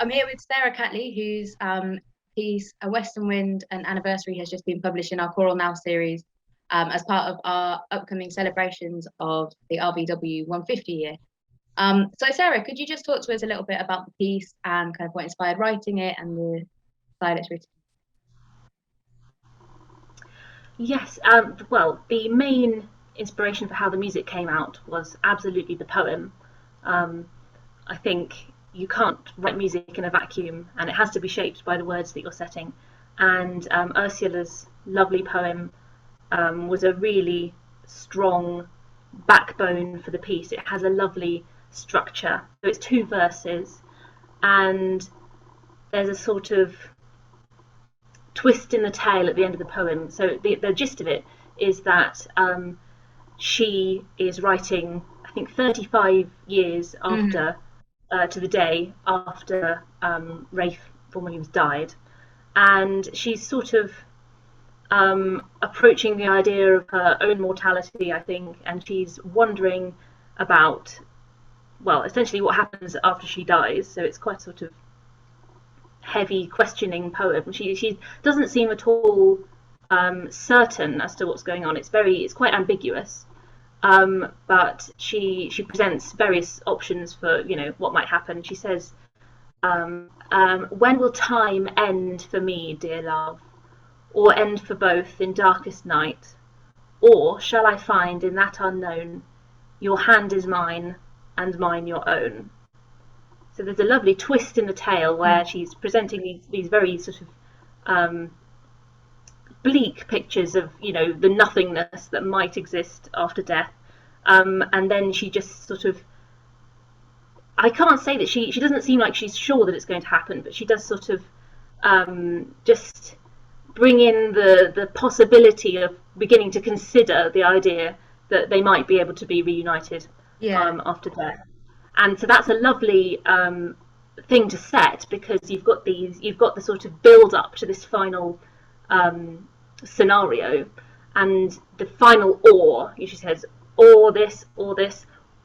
I'm here with Sarah Cattley, whose piece A Western Wind, an Anniversary, has just been published in our Choral Now series as part of our upcoming celebrations of the RVW 150 year. So Sarah, could you just talk to us a little bit about the piece and kind of what inspired writing it and the style it's written? Yes, well, the main inspiration for how the music came out was absolutely the poem. I think you can't write music in a vacuum, and it has to be shaped by the words that you're setting. And Ursula's lovely poem was a really strong backbone for the piece. It has a lovely structure. So it's 2 verses, and there's a sort of twist in the tale at the end of the poem. So the gist of it is that she is writing, I think, 35 years after, to the day after Rafe Vaughan Williams died, and she's sort of approaching the idea of her own mortality, I think, and she's wondering about, well, essentially what happens after she dies. So it's quite sort of heavy, questioning poem. She doesn't seem at all certain as to what's going on. It's quite ambiguous, but she presents various options for what might happen. She says, "When will time end for me, dear love, or end for both in darkest night? Or shall I find in that unknown your hand is mine and mine your own?" So there's a lovely twist in the tale where she's presenting these very sort of bleak pictures of the nothingness that might exist after death, and then she just sort of, I can't say that she doesn't seem like she's sure that it's going to happen, but she does sort of just bring in the possibility of beginning to consider the idea that they might be able to be reunited after death. And so that's a lovely thing to set, because you've got the sort of build up to this final scenario, and the final "or," she says, or this,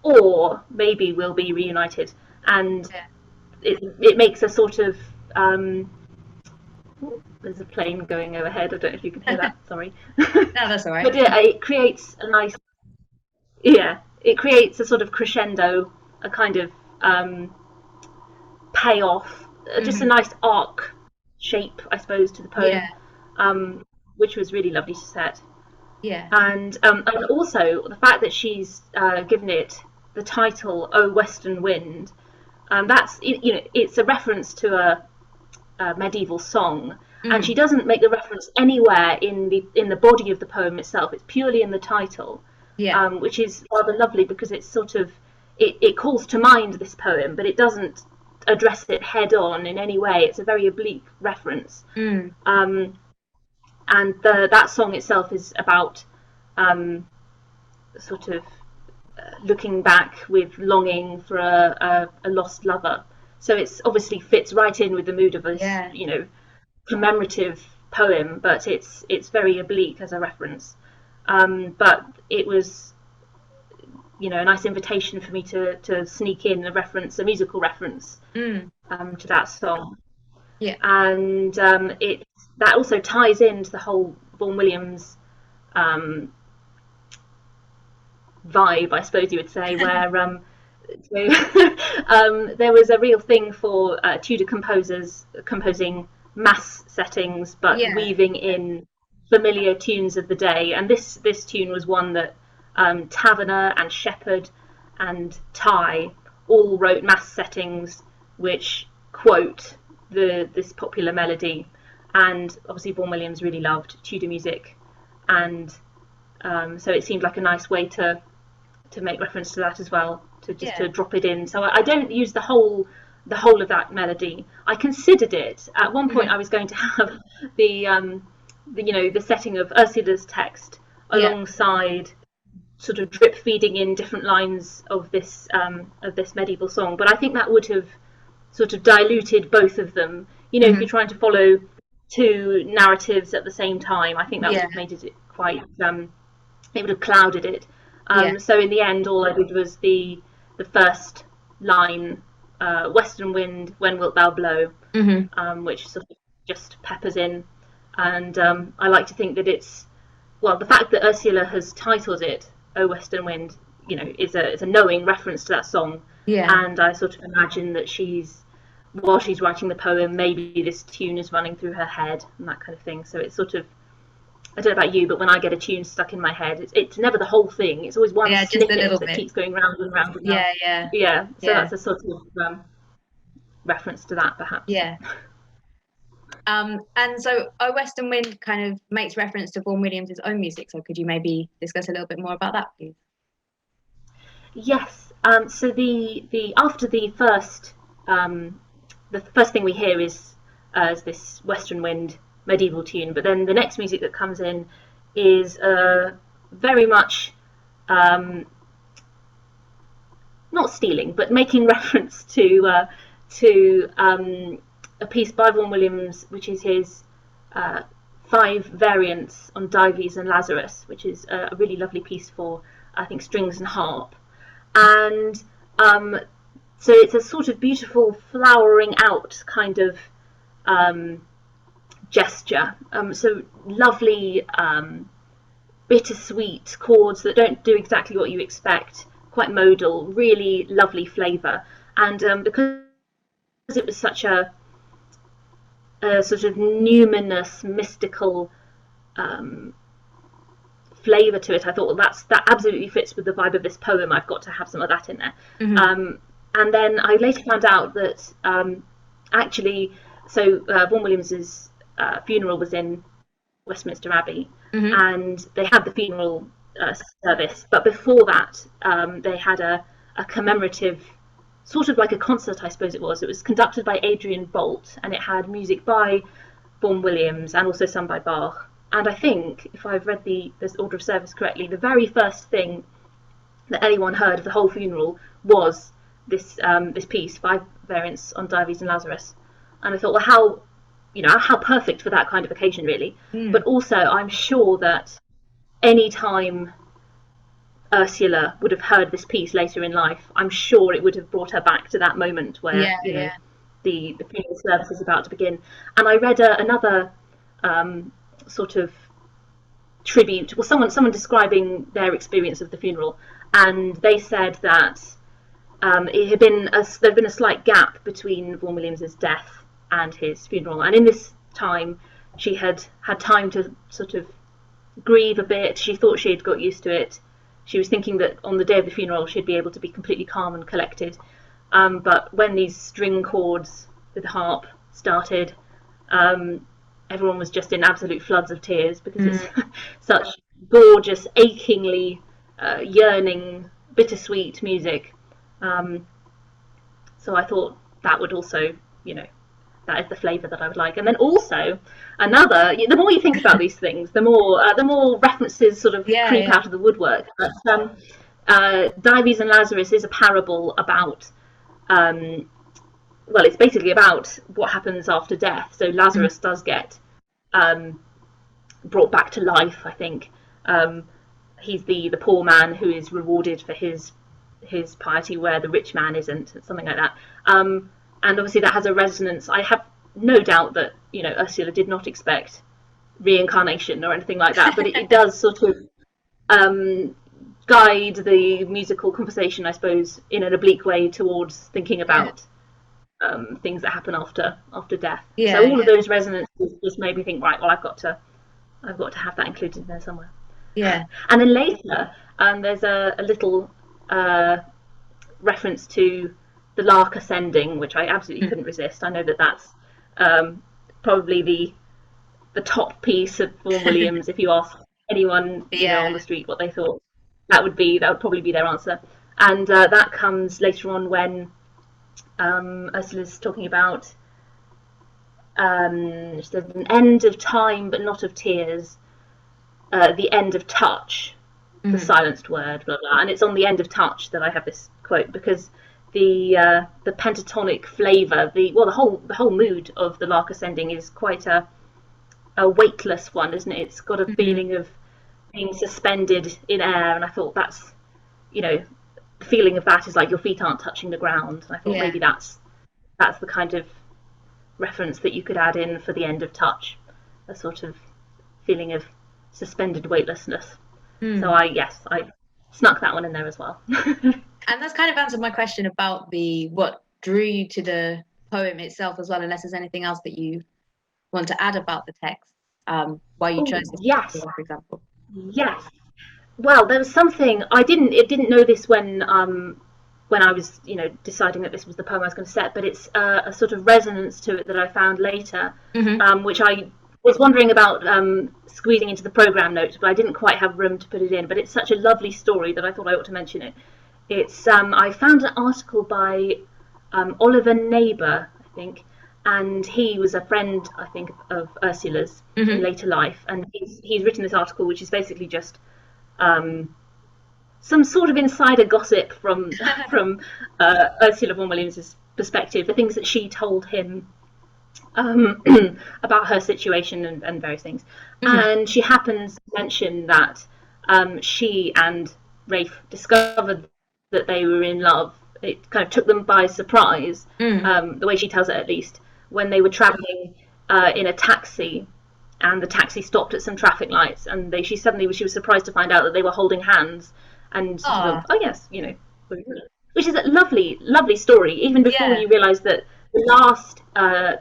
or maybe we'll be reunited, and it makes a sort of there's a plane going overhead. I don't know if you can hear that. Sorry. No, that's all right. But yeah, it creates a nice, it creates a sort of crescendo, a kind of payoff, just a nice arc shape, I suppose, to the poem, which was really lovely to set. Yeah. And also the fact that she's given it the title "O Western Wind," that's it's a reference to a medieval song, and she doesn't make the reference anywhere in the body of the poem itself. It's purely in the title, which is rather lovely, because it's sort of it calls to mind this poem, but it doesn't address it head on in any way. It's a very oblique reference. And that song itself is about sort of looking back with longing for a lost lover. So it's obviously fits right in with the mood of this, commemorative poem, but it's very oblique as a reference. But it was, a nice invitation for me to sneak in a musical reference to that song. Yeah. And that also ties into the whole Vaughan Williams vibe, I suppose you would say, where there was a real thing for Tudor composers composing mass settings, but weaving in familiar tunes of the day. And this tune was one that Taverner and Shepherd and Tye all wrote mass settings which quote this popular melody. And obviously Vaughan Williams really loved Tudor music, and so it seemed like a nice way to make reference to that as well, to drop it in. So I don't use the whole of that melody. I considered it at one point. I was going to have the setting of Ursula's text alongside, sort of drip feeding in different lines of this medieval song, but I think that would have sort of diluted both of them. If you're trying to follow 2 narratives at the same time, I think that would have made it quite it would have clouded it. So in the end, all I did was the first line Western Wind, When Wilt Thou Blow, Mm-hmm. which sort of just peppers in. And I like to think that it's, well, the fact that Ursula has titled it "O Western Wind," is a knowing reference to that song. Yeah. And I sort of imagine that while she's writing the poem, maybe this tune is running through her head and that kind of thing. So it's sort of, I don't know about you, but when I get a tune stuck in my head, it's never the whole thing. It's always one Yeah, just a snippet little that bit. keeps going round and round and round. Yeah, yeah, Yeah, so yeah, that's a sort of reference to that, perhaps. yeah. And so O Western Wind kind of makes reference to Vaughan Williams' own music. So could you maybe discuss a little bit more about that, please? Yes. So the after the first thing we hear is this Western Wind medieval tune, but then the next music that comes in is very much not stealing, but making reference to a piece by Vaughan Williams, which is his 5 variants on Dives and Lazarus, which is a really lovely piece for, I think, strings and harp. And so it's a sort of beautiful flowering out kind of gesture. So lovely bittersweet chords that don't do exactly what you expect, quite modal, really lovely flavour. And because it was such a sort of numinous, mystical flavour to it, I thought, well, that absolutely fits with the vibe of this poem. I've got to have some of that in there. Mm-hmm. And then I later found out that actually, so Vaughan Williams's funeral was in Westminster Abbey, Mm-hmm. and they had the funeral service. But before that, they had a commemorative, sort of like a concert, I suppose it was. It was conducted by Adrian Bolt, and it had music by Vaughan Williams and also some by Bach. And I think, if I've read this order of service correctly, the very first thing that anyone heard of the whole funeral was this piece, 5 variants on Dives and Lazarus. And I thought, well, how perfect for that kind of occasion, really. Mm. But also, I'm sure that any time Ursula would have heard this piece later in life, I'm sure it would have brought her back to that moment where the funeral service is about to begin. And I read another sort of tribute, well, someone describing their experience of the funeral, and they said that there'd been a slight gap between Vaughan Williams's death and his funeral, and in this time she had time to sort of grieve a bit. She thought she had got used to it. She was thinking that on the day of the funeral she'd be able to be completely calm and collected, but when these string chords with the harp started, everyone was just in absolute floods of tears, because it's such gorgeous, achingly yearning, bittersweet music. So I thought that would also, that is the flavour that I would like. And then also another, the more you think about these things, the more references sort of creep out of the woodwork. But Dives and Lazarus is a parable about, well, it's basically about what happens after death. So Lazarus does get brought back to life, I think. He's the poor man who is rewarded for his piety where the rich man isn't, something like that. And obviously that has a resonance. I have no doubt that Ursula did not expect reincarnation or anything like that, but it does sort of guide the musical conversation, I suppose, in an oblique way towards thinking about things that happen after death. So all of those resonances just made me think, right, well, I've got to have that included in there somewhere. Yeah. And then later, there's a little reference to the lark ascending, which I absolutely couldn't resist. I know that that's probably the top piece of Vaughan Williams. If you ask anyone on the street what they thought, that would probably be their answer. And that comes later on when Ursula's talking about there's an end of time but not of tears, the end of touch, the silenced word, blah blah. And it's on the end of touch that I have this quote, because the pentatonic flavour, the whole mood of the lark ascending is quite a weightless one, isn't it? It's got a feeling of being suspended in air, and I thought that's the feeling of that is like your feet aren't touching the ground. And I thought maybe that's the kind of reference that you could add in for the end of touch, a sort of feeling of suspended weightlessness. So I snuck that one in there as well. And that's kind of answered my question about what drew you to the poem itself as well, unless there's anything else that you want to add about the text, why you chose this particular, for example. Yes. Well, there was something I didn't know this when I was, deciding that this was the poem I was going to set, but it's a sort of resonance to it that I found later, which I was wondering about squeezing into the program notes, but I didn't quite have room to put it in. But it's such a lovely story that I thought I ought to mention it. It's I found an article by Oliver Neighbour, I think, and he was a friend, I think, of Ursula's in later life, and he's written this article, which is basically just some sort of insider gossip from Ursula Vaughan Williams' perspective, the things that she told him about her situation and various things. And she happens to mention that she and Rafe discovered that they were in love. It kind of took them by surprise, the way she tells it at least, when they were travelling in a taxi, and the taxi stopped at some traffic lights, and she was surprised to find out that they were holding hands, and sort of, oh yes, which is a lovely, lovely story, even before you realise that the last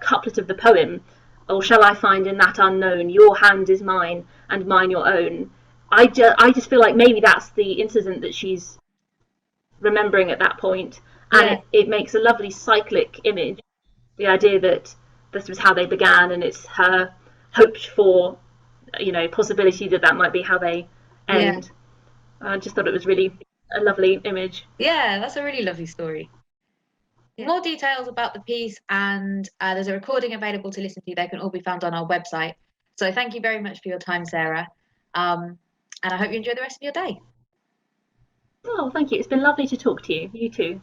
couplet of the poem, "Oh, shall I find in that unknown, your hand is mine, and mine your own." I just feel like maybe that's the incident that she's remembering at that point, and it makes a lovely cyclic image. The idea that this was how they began, and it's her hoped for, possibility that might be how they end. I just thought it was really a lovely image. Yeah, that's a really lovely story. More details about the piece, and there's a recording available to listen to. They can all be found on our website. So thank you very much for your time, Sarah. And I hope you enjoy the rest of your day. Oh, thank you. It's been lovely to talk to you. You too.